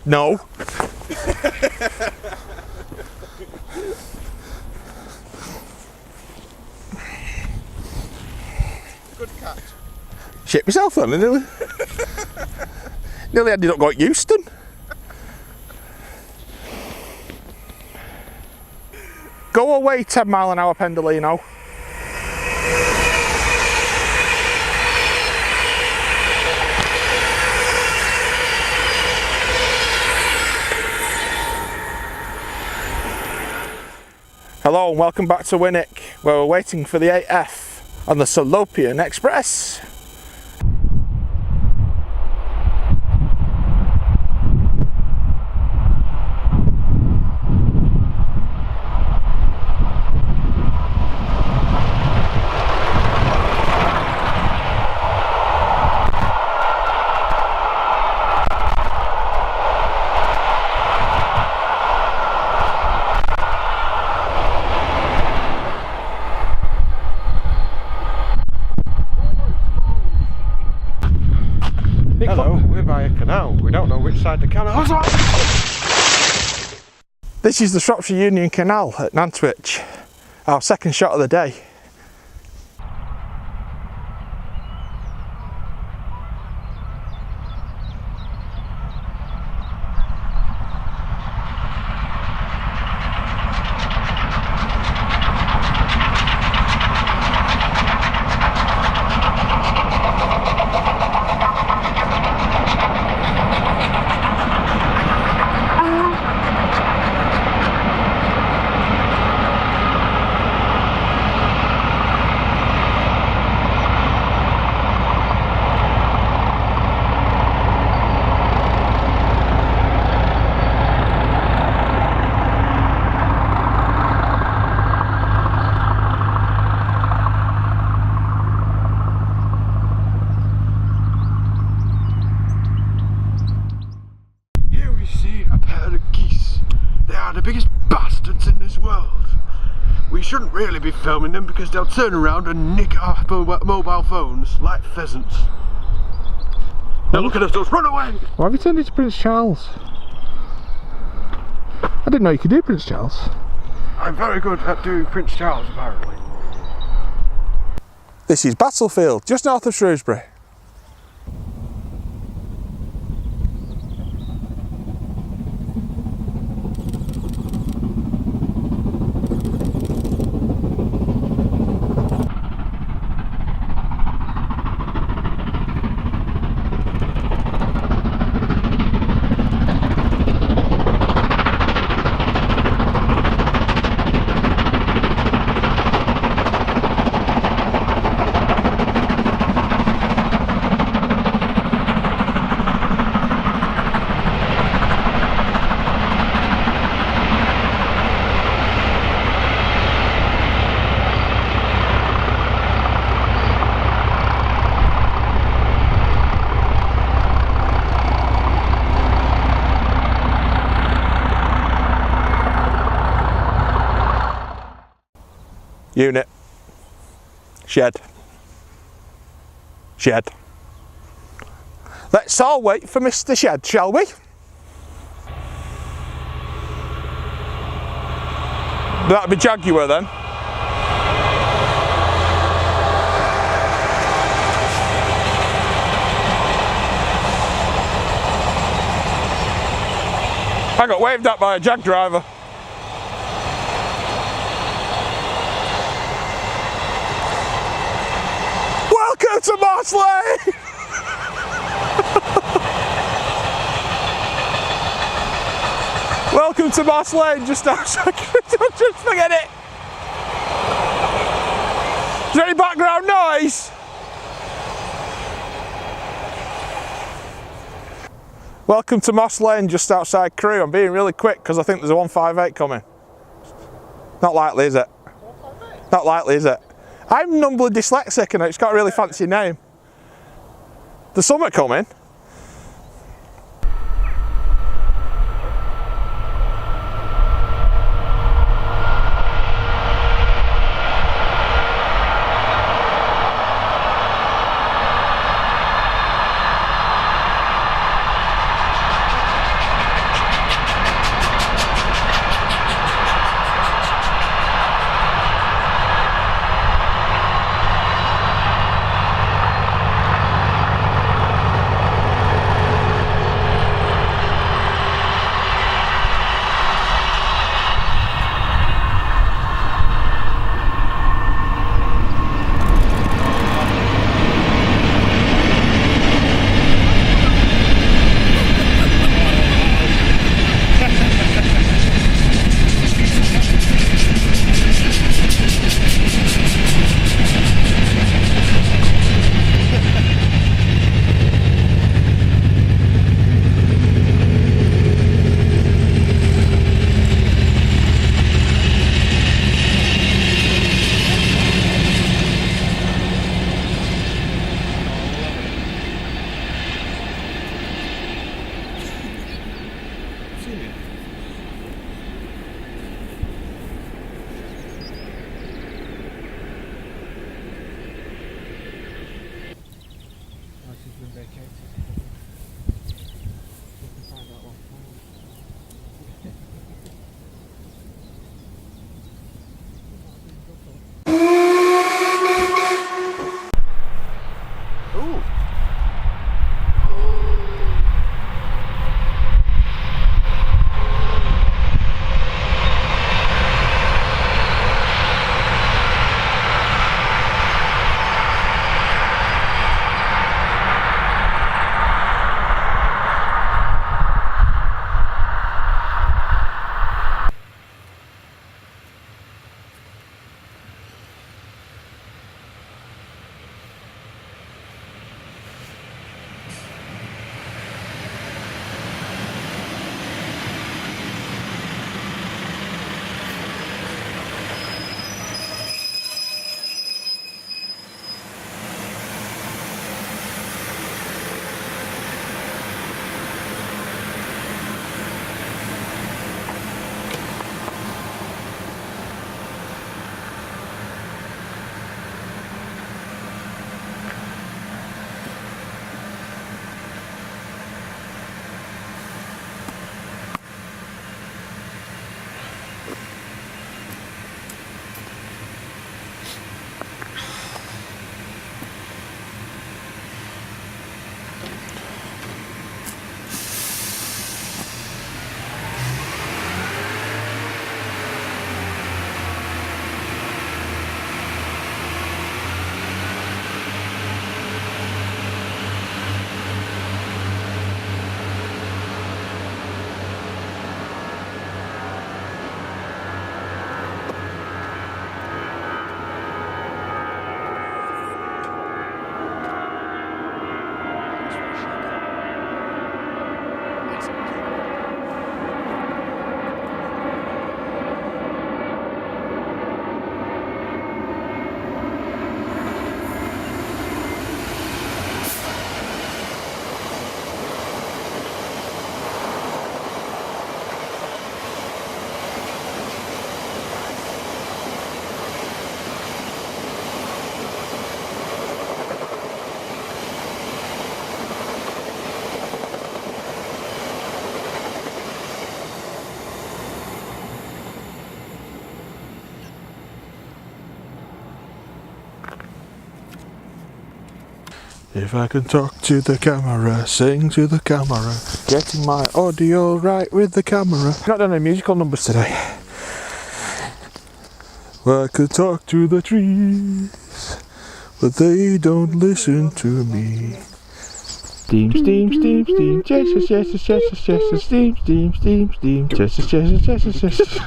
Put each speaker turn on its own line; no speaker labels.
No.
Good catch.
Shit myself then, nearly ended up going to Euston. Go away 10 mile an hour, Pendolino. Hello and welcome back to Winwick, where we're waiting for the 8F on the Salopian Express.
Hello, we're by a canal. We don't know which side the canal is.
This is the Shropshire Union Canal at Nantwich, our second shot of the day.
The biggest bastards in this world. We shouldn't really be filming them because they'll turn around and nick our mobile phones like pheasants. Now look at us, just run away!
Why have you turned into Prince Charles? I didn't know you could do Prince Charles.
I'm very good at doing Prince Charles, apparently.
This is Battlefield, just north of Shrewsbury. Unit. Shed. Shed. Let's all wait for Mr. Shed, shall we? That'd be Jaguar then. I got waved at by a Jag driver. Welcome to Moss Lane! Welcome to Moss Lane, just outside. Just forget it! Is there any background noise? Welcome to Moss Lane, just outside Crewe. I'm being really quick because I think there's a 158 coming. Not likely, is it? 158? Not likely, is it? I'm numbly dyslexic and it's got a really fancy name. There's something coming. If I can talk to the camera, sing to the camera, getting my audio right with the camera. Not done any musical numbers today. Well, I could talk to the trees, but they don't listen to me. Steam, steam, steam, steam, chest, chest, chest, chest, chest, steam, steam, steam, steam, chest, chest, chest, chest.